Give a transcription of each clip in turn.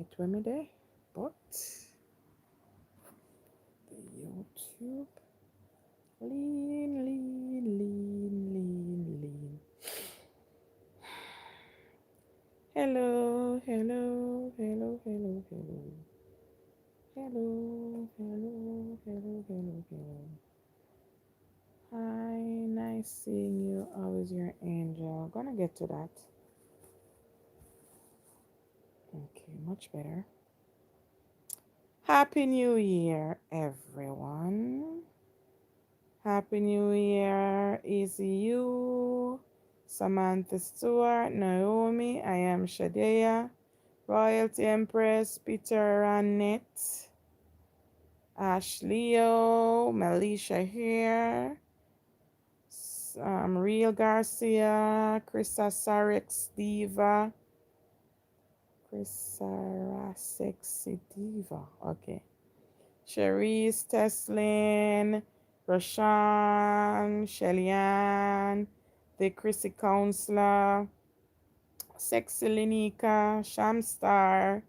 right when me there, but the YouTube lean. Hello, hello, hello, hello, hello. Hello, hello, hello, hello, hello. Hi, nice seeing you. How is your angel? Gonna get to that. Okay, much better. Happy New Year, everyone. Happy New Year, Easy You, Samantha Stewart, Naomi, I am Shadeya, Royalty Empress, Peter Annette, Ashleo, Melisha here, Real Garcia, Krista Sarix Diva, Krista Sexy Diva, okay. Cherise, Teslin, Rashawn, Shellyan, the Chrissy Counselor, Sexy Linika, Shamstar,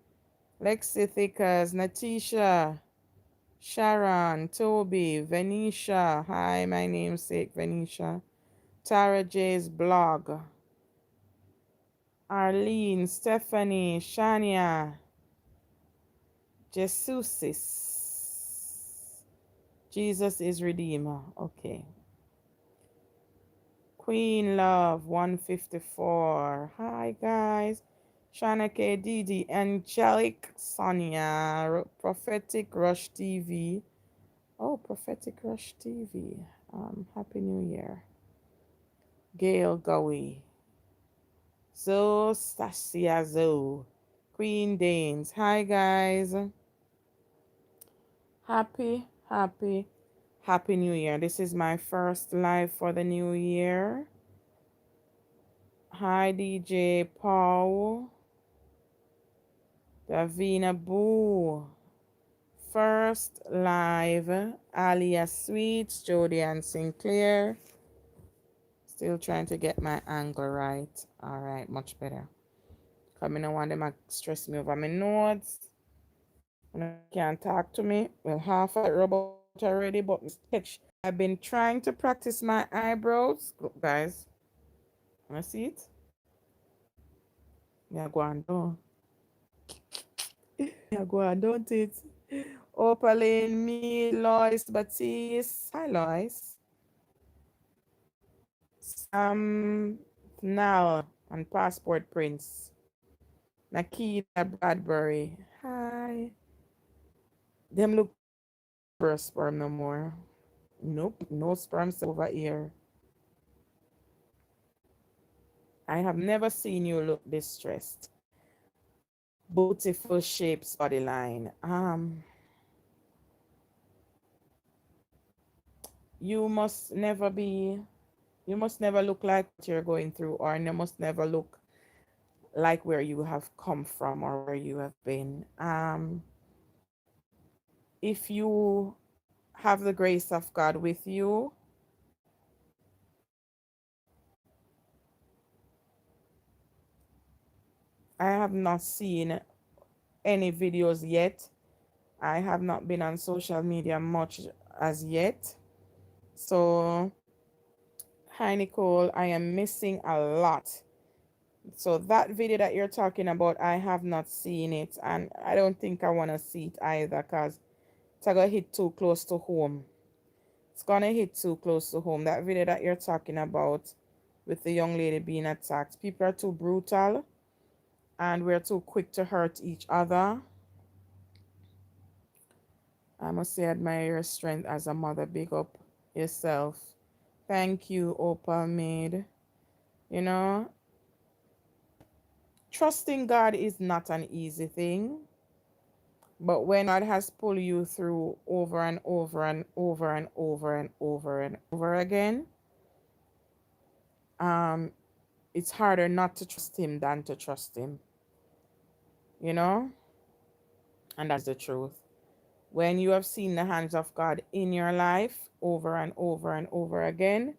Lexi Thickers, Natisha, Sharon, Toby, Venetia, hi, my namesake Venetia, Tara J's blog, Arlene, Stephanie, Shania, Jesusis, Jesus is Redeemer, okay. Queen Love 154. Hi guys. Shana K. Didi, Angelic Sonia, Prophetic Rush TV. Oh, Prophetic Rush TV. Happy New Year. Gail Gowie. Zoe Stasia Zoe. Queen Danes. Hi guys. Happy New Year. This is my first live for the new year. Hi DJ Paul. Davina Boo. First live. Alia Sweets. Jody and Sinclair. Still trying to get my angle right. Alright, much better. Coming on, them to stress me over my notes. And I can't talk to me. Well, half of the robot already, but sketch. I've been trying to practice my eyebrows. Look, guys. Wanna see it? Yeah, go on, don't. Yeah, go on, don't it? Opaline, me, Lois, Batiste. Hi, Lois. Sam, Nal, and Passport Prince. Nakita Bradbury. Hi. Them look for sperm no more. Nope, no sperm cell over here. I have never seen you look this stressed. Beautiful shapes, body line. You must never be, you must never look like what you're going through, or you must never look like where you have come from or where you have been. If you have the grace of God with you, I have not seen any videos yet. I have not been on social media much as yet. So, hi Nicole, I am missing a lot. So that video that you're talking about, I have not seen it, and I don't think I want to see it either because it's gonna hit too close to home. It's gonna hit too close to home. That video that you're talking about with the young lady being attacked, people are too brutal and we're too quick to hurt each other. I must say, I admire your strength as a mother. Big up yourself. Thank you, Opal Maid. You know, trusting God is not an easy thing. But when God has pulled you through over and over and over and over and over and over again, um, it's harder not to trust Him than to trust Him. You know? And that's the truth. When you have seen the hands of God in your life over and over and over again,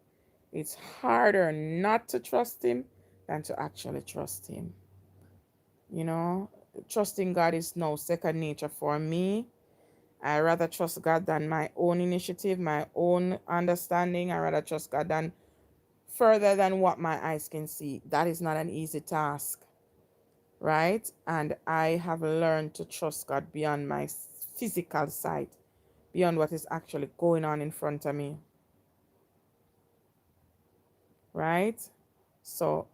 it's harder not to trust Him than to actually trust Him. You know? trusting God is now second nature for me. I rather trust God than my own initiative, my own understanding. I rather trust God than further than what my eyes can see. That is not an easy task, right? And I have learned to trust God beyond my physical sight, beyond what is actually going on in front of me, right? So,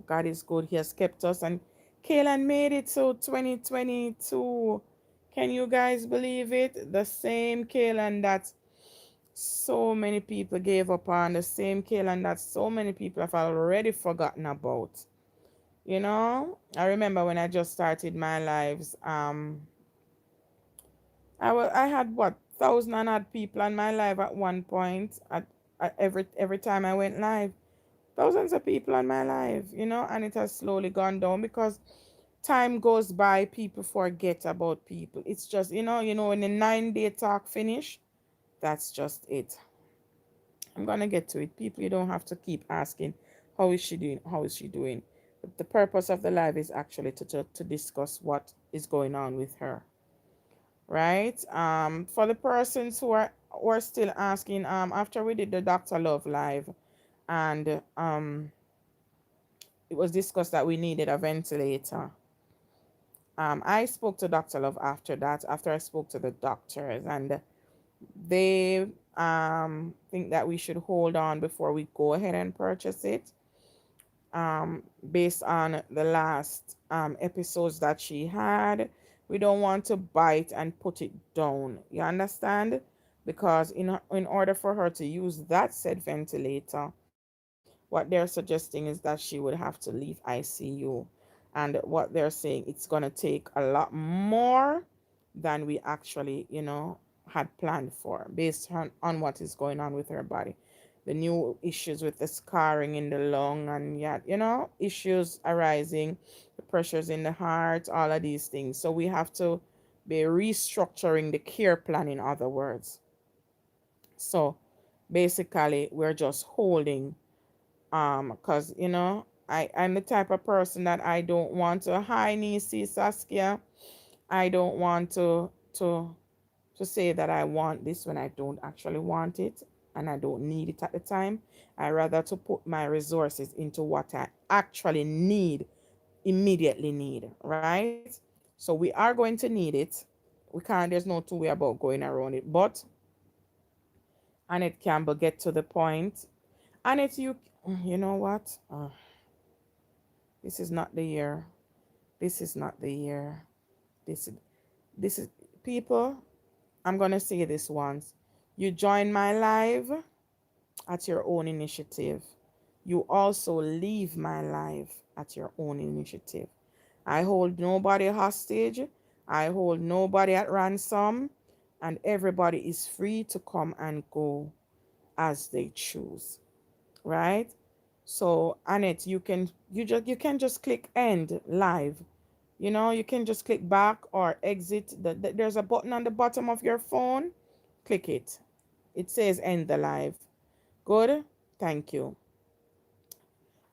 God is good. He has kept us. And Kaelyn made it to 2022. Can you guys believe it? The same Kaelyn that so many people gave up on, the same Kaelyn that so many people have already forgotten about. I remember when I just started my lives, I had what, thousand and odd people on my live at one point. At every time I went live, thousands of people on my live, and it has slowly gone down because time goes by, people forget about people. It's just, when the 9-day talk finish, that's just it. I'm gonna get to it. People, you don't have to keep asking, how is she doing? How is she doing? The purpose of the live is actually to discuss what is going on with her, right? For the persons who are still asking, after we did the Dr. Love live, and it was discussed that we needed a ventilator. I spoke to Dr. Love after that, after I spoke to the doctors, and they think that we should hold on before we go ahead and purchase it, based on the last episodes that she had. We don't want to bite and put it down. You understand? Because in order for her to use that said ventilator, what they're suggesting is that she would have to leave ICU. And what they're saying, it's going to take a lot more than we actually, had planned for, based on what is going on with her body. The new issues with the scarring in the lung, and yet, issues arising, the pressures in the heart, all of these things. So we have to be restructuring the care plan, in other words. So basically, we're just holding, because I'm the type of person that I don't want to, hi Nisi Saskia, I don't want to say that I want this when I don't actually want it and I don't need it at the time. I rather to put my resources into what I actually immediately need, right? So we are going to need it. There's no two way about going around it, but Annette Campbell get to the point. Annette, you know what? This is not the year. This is not the year. This this is people. I'm gonna say this once. You join my live at your own initiative. You also leave my live at your own initiative. I hold nobody hostage. I hold nobody at ransom, and everybody is free to come and go as they choose. Right? So Annette, you can just click end live. You can just click back or exit. There's a button on the bottom of your phone. Click it. It says end the live. Good. Thank you.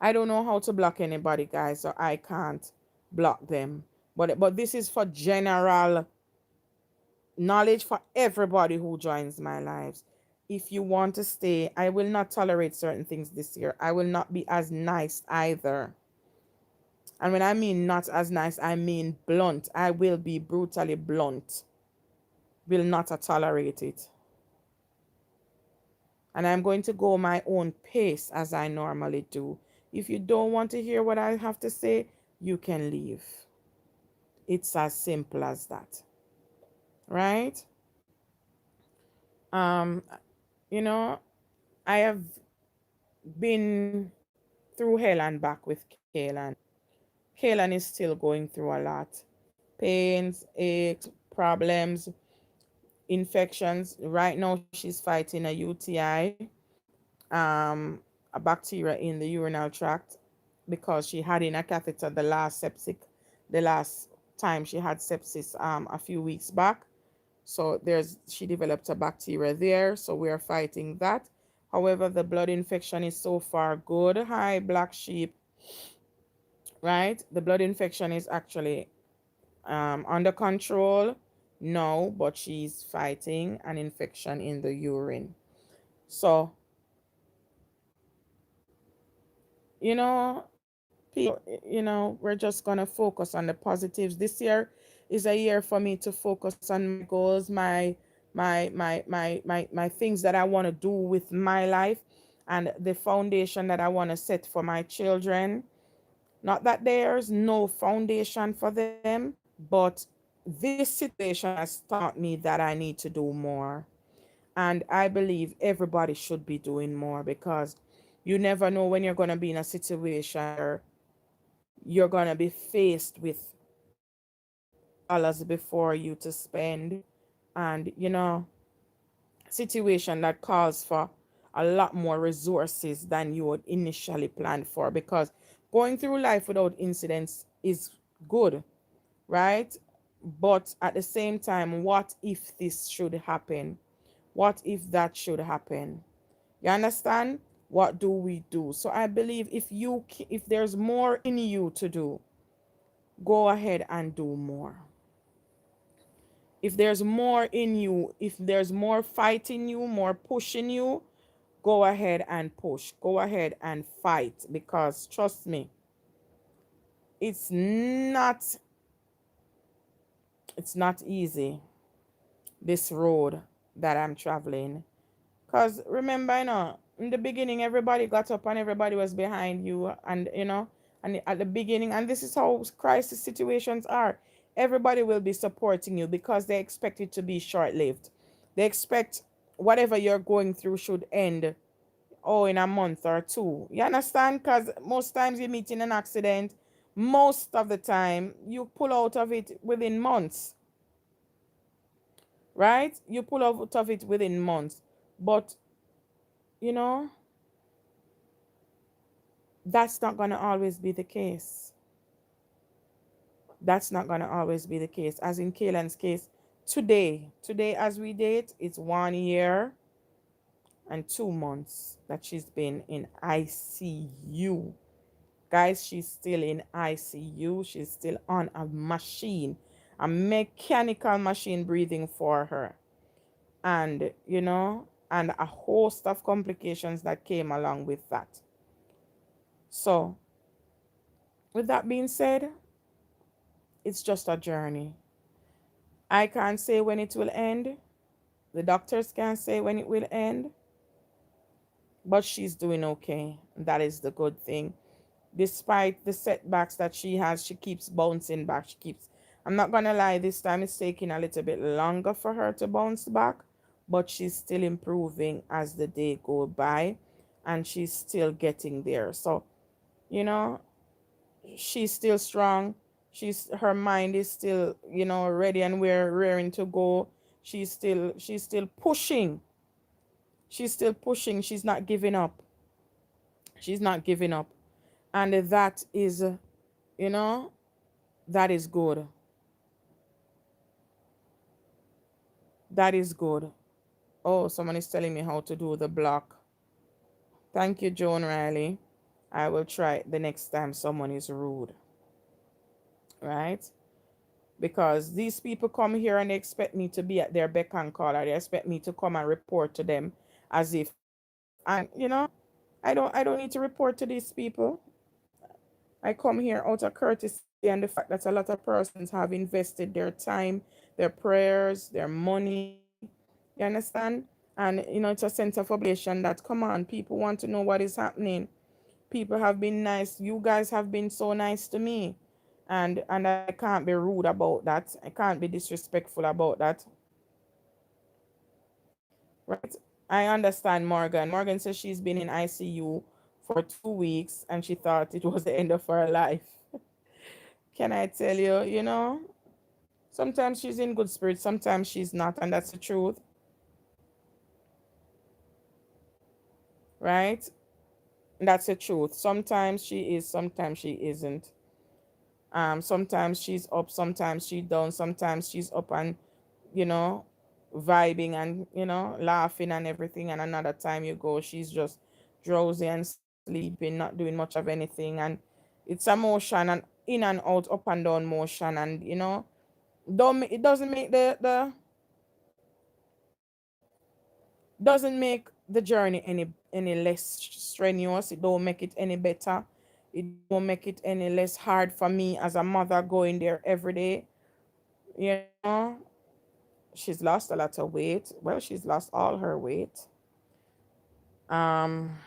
I don't know how to block anybody, guys, so I can't block them. But this is for general knowledge for everybody who joins my lives. If you want to stay, I will not tolerate certain things this year. I will not be as nice either. And when I mean not as nice, I mean blunt. I will be brutally blunt. Will not tolerate it. And I'm going to go my own pace as I normally do. If you don't want to hear what I have to say, you can leave. It's as simple as that. Right? Um, you know, I have been through hell and back with Kaelyn. Kaelyn is still going through a lot. Pains, aches, problems, infections. Right now she's fighting a UTI, a bacteria in the urinary tract, because she had in a catheter the last time she had sepsis a few weeks back. So she developed a bacteria there. So we are fighting that. However, the blood infection is so far good. Hi, Black Sheep. Right? The blood infection is actually under control? No, but she's fighting an infection in the urine. So, people, we're just going to focus on the positives. This year is a year for me to focus on my goals, my things that I want to do with my life, and the foundation that I want to set for my children. Not that there's no foundation for them, but this situation has taught me that I need to do more. And I believe everybody should be doing more, because you never know when you're going to be in a situation where you're going to be faced with dollars before you to spend, and situation that calls for a lot more resources than you would initially plan for, because going through life without incidents is good, right? But at the same time, what if this should happen? What if that should happen? You understand? What do we do? So I believe if there's more in you to do, go ahead and do more. If there's more in you, if there's more fight in you, more push in you, go ahead and push. Go ahead and fight, because trust me, it's not it's not easy, this road that I'm traveling. Because remember, in the beginning, everybody got up and everybody was behind you. And, and at the beginning, and this is how crisis situations are. Everybody will be supporting you because they expect it to be short lived. They expect whatever you're going through should end, oh, in a month or two. You understand? Because most times you meet in an accident, most of the time you pull out of it within months, right? You pull out of it within months. But, you know, that's not going to always be the case. That's not going to always be the case. As in Kaelyn's case, today as we date, it's 1 year and 2 months that she's been in ICU. Guys, she's still in ICU. She's still on a machine, a mechanical machine breathing for her. And, and a host of complications that came along with that. So, with that being said, it's just a journey. I can't say when it will end. The doctors can't say when it will end. But she's doing okay. That is the good thing. Despite the setbacks that she has, she keeps bouncing back. I'm not gonna lie, this time it's taking a little bit longer for her to bounce back, but she's still improving as the day go by, and she's still getting there. So, you know, she's still strong. Her mind is still, ready and we're raring to go. She's still pushing. She's still pushing. She's not giving up. She's not giving up. And that is, you know, that is good. That is good. Oh, someone is telling me how to do the block. Thank you, Joan Riley. I will try the next time someone is rude. Right? Because these people come here and they expect me to be at their beck and call, or they expect me to come and report to them as if, and I don't need to report to these people. I come here out of courtesy and the fact that a lot of persons have invested their time, their prayers, their money. You understand? And it's a sense of obligation that, come on, people want to know what is happening. People have been nice. You guys have been so nice to me. And I can't be rude about that. I can't be disrespectful about that. Right? I understand Morgan. Morgan says she's been in ICU for 2 weeks and she thought it was the end of her life. Can I tell you, sometimes she's in good spirits, sometimes she's not, and that's the truth. Right? That's the truth. Sometimes she is, sometimes she isn't. Sometimes she's up, sometimes she's down, sometimes she's up and, you know, vibing and, laughing and everything. And another time you go, she's just drowsy and sleeping, not doing much of anything. And it's a motion and in and out, up and down motion. And, It doesn't make the doesn't make the journey any less strenuous. It don't make it any better. It don't make it any less hard for me as a mother going there every day. You know, she's lost a lot of weight. Well, she's lost all her weight. Um,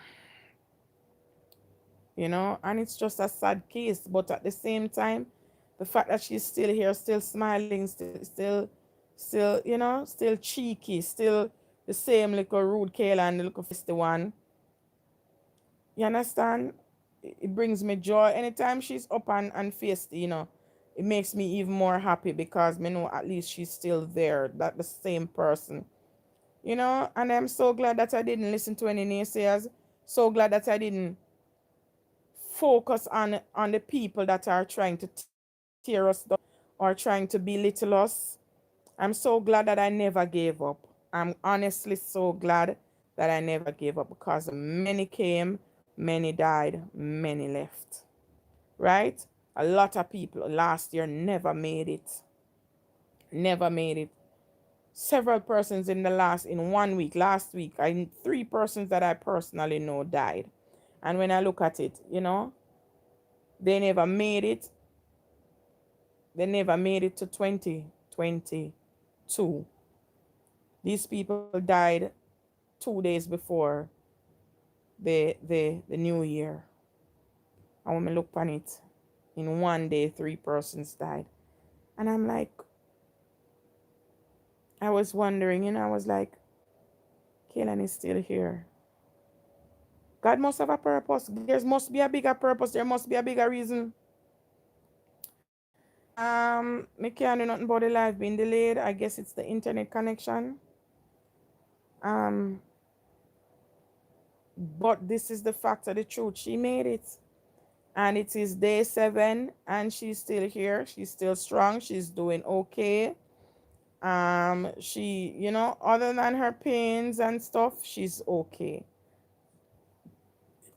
and it's just a sad case. But at the same time, the fact that she's still here, still smiling, still, still cheeky, still the same little rude Kaelyn, the little feisty one. You understand? It brings me joy. Anytime she's up and feisty, it makes me even more happy because me know at least she's still there, that the same person. And I'm so glad that I didn't listen to any naysayers. So glad that I didn't focus on the people that are trying to tear us down or trying to belittle us. I'm so glad that I never gave up. I'm honestly so glad that I never gave up because many came, many died, many left. Right? A lot of people last year never made it. Never made it. Several persons in 1 week, last week, 3 persons that I personally know died. And when I look at it, they never made it. They never made it to 2022. These people died 2 days before the new year. And when I look on it, in one day, 3 persons died. And I'm like, I was wondering, I was like, Kaelyn is still here. God must have a purpose. There must be a bigger purpose. There must be a bigger reason. Me can't do nothing about the live being delayed. I guess it's the internet connection. But this is the fact of the truth. She made it. And it is day 7 and she's still here. She's still strong. She's doing okay. She, other than her pains and stuff, she's okay.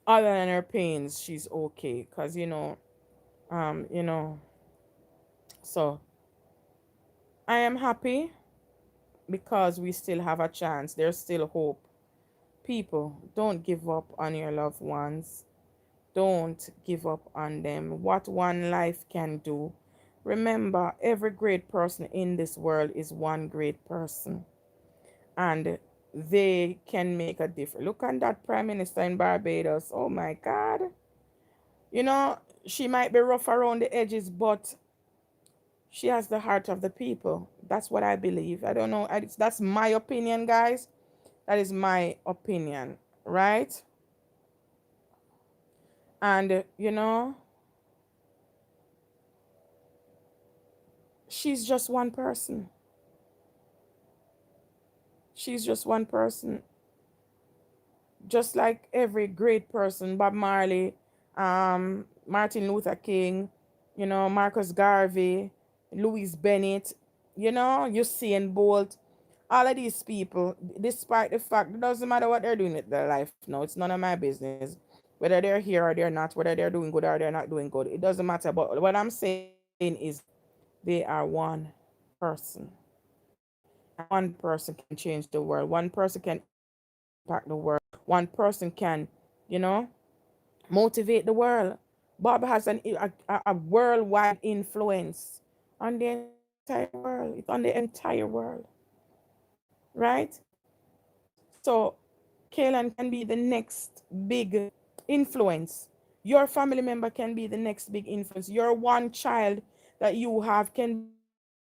Other than her pains, she's okay. Cause so I am happy because we still have a chance. There's still hope. People, don't give up on your loved ones. Don't give up on them. What one life can do. Remember, every great person in this world is one great person. And they can make a difference. Look at that Prime Minister in Barbados. Oh my God. She might be rough around the edges, but she has the heart of the people. That's what I believe. I don't know. That's my opinion, guys. That is my opinion, right? And, she's just one person. She's just one person. Just like every great person, Bob Marley, Martin Luther King, Marcus Garvey, Louise Bennett, Usain Bolt, all of these people, despite the fact it doesn't matter what they're doing with their life now, it's none of my business. Whether they're here or they're not, whether they're doing good or they're not doing good, it doesn't matter. But what I'm saying is they are one person. And one person can change the world. One person can impact the world. One person can, motivate the world. Bob has a worldwide influence on the entire world. It's on the entire world. Right? So Kaelyn can be the next big influence. Your family member can be the next big influence. Your one child that you have can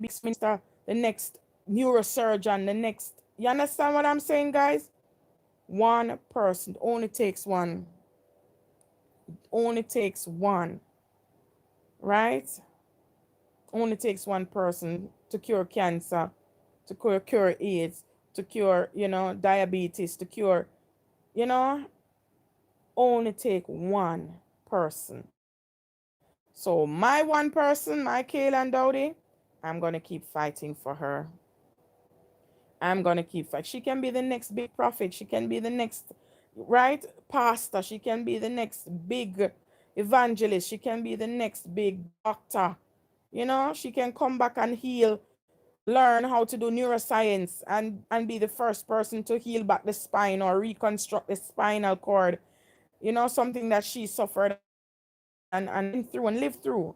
be the minister, the next neurosurgeon, the next. You understand what I'm saying, guys? One person. Only takes one. Only takes one. Right? Only takes one person to cure cancer, to cure AIDS, to cure, diabetes, to cure, only take one person. So my one person, my Kaelyn Dowdy, I'm going to keep fighting for her. I'm going to keep fighting. She can be the next big prophet. She can be the next, right, pastor. She can be the next big evangelist. She can be the next big doctor. You know, she can come back and heal, learn how to do neuroscience and be the first person to heal back the spine or reconstruct the spinal cord. You know, something that she suffered and been through and lived through.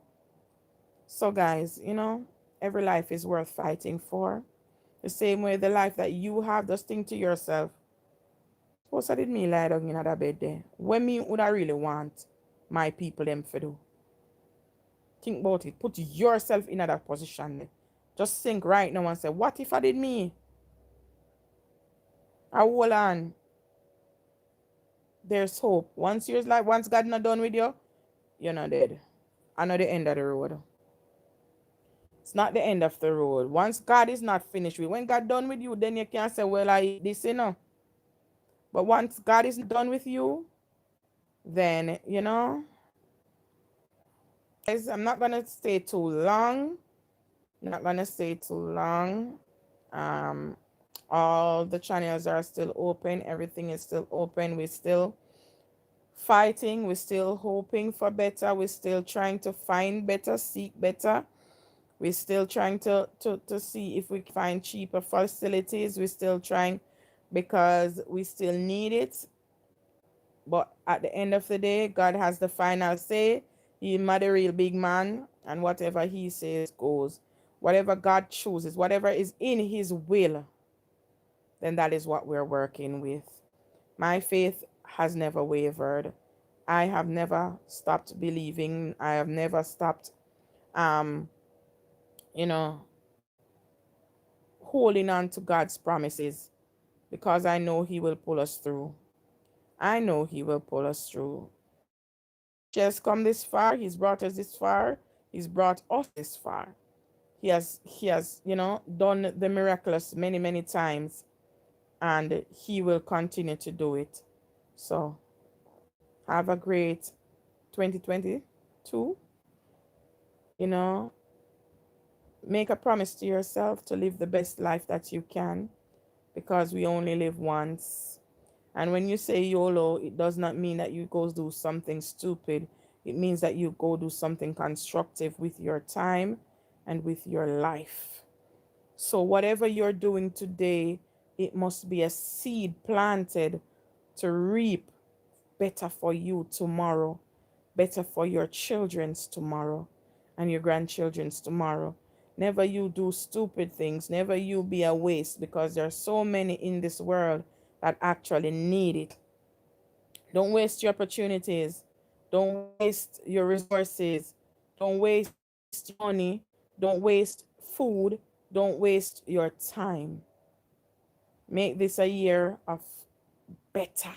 So guys, you know, every life is worth fighting for. The same way the life that you have, just think to yourself, suppose I did me lie down in that bed there. When me would I really want my people them for do? Think about it. Put yourself in that position there. Just think right now and say, what if I did me? I hold on. There's hope. Once God not done with you, you're not dead. I know the end of the road. It's not the end of the road. Once God is not finished with, when God done with you, then you can say, well, I this, you know. But once God is done with you, then, you know, guys, I'm not gonna stay too long. Not gonna stay too long. Um, all the channels are still open. Everything is still open. We're still fighting. We're still hoping for better. We're still trying to find better, seek better. We're still trying to see if we can find cheaper facilities. We're still trying because we still need it. But at the end of the day, God has the final say. He's not a real big man, and whatever he says goes. Whatever God chooses, whatever is in his will, then that is what we're working with. My faith has never wavered. I have never stopped believing. I have never stopped, um, you know, holding on to God's promises because I know he will pull us through. I know he will pull us through. He has come this far. He's brought us this far. He's brought us this far. He has, you know, done the miraculous many, many times, and he will continue to do it. So have a great 2022. You know, make a promise to yourself to live the best life that you can because we only live once. And when you say YOLO, it does not mean that you go do something stupid. It means that you go do something constructive with your time and with your life. So whatever you're doing today, it must be a seed planted to reap better for you tomorrow, better for your children's tomorrow and your grandchildren's tomorrow. Never you do stupid things. Never you be a waste because there are so many in this world that actually need it. Don't waste your opportunities. Don't waste your resources. Don't waste money. Don't waste food. Don't waste your time. Make this a year of better.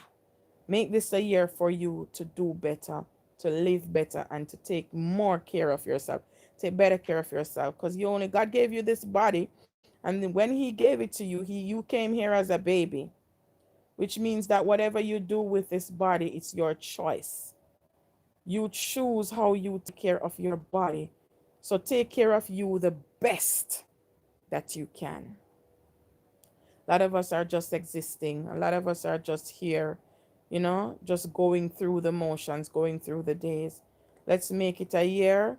Make this a year for you to do better, to live better, and to take more care of yourself. Take better care of yourself because God gave you this body, and when he gave it to you, you came here as a baby, which means that whatever you do with this body, it's your choice. You choose how you take care of your body. So take care of you the best that you can. A lot of us are just existing. A lot of us are just here, you know, just going through the motions, going through the days. Let's make it a year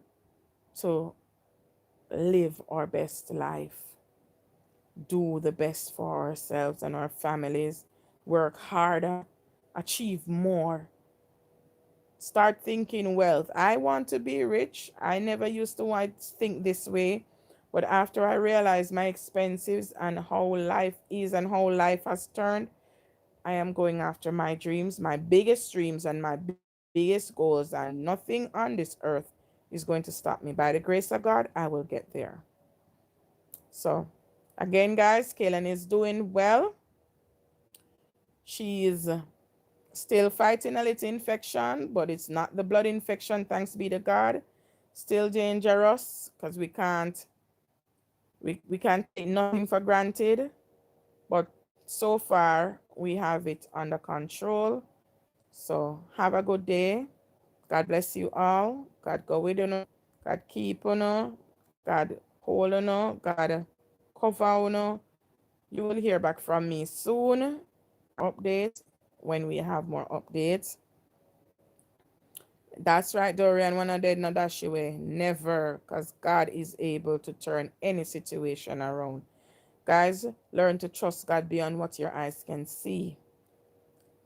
to live our best life, do the best for ourselves and our families, work harder, achieve more. Start thinking wealth. I want to be rich. I never used to want to think this way. But after I realized my expenses and how life is and how life has turned, I am going after my dreams, my biggest dreams and my biggest goals, and nothing on this earth is going to stop me. By the grace of God, I will get there. So, again, guys, Kaelyn is doing well. She is still fighting a little infection, but it's not the blood infection, thanks be to God. Still dangerous because we can't take nothing for granted. But so far we have it under control. So have a good day. God bless you all. God go with you. God keep you. God hold you. God cover you. You will hear back from me soon. Update when we have more updates. That's right, Dorian. When I did not dash away. Never, because God is able to turn any situation around. Guys, learn to trust God beyond what your eyes can see.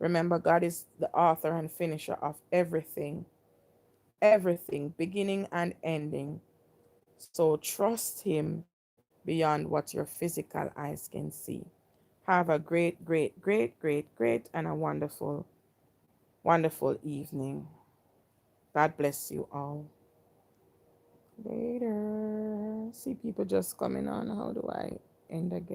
Remember, God is the author and finisher of everything, everything, beginning and ending. So trust Him beyond what your physical eyes can see. Have a great, great, great, great, great, and a wonderful, wonderful evening. God bless you all. Later. See people just coming on. How do I end again?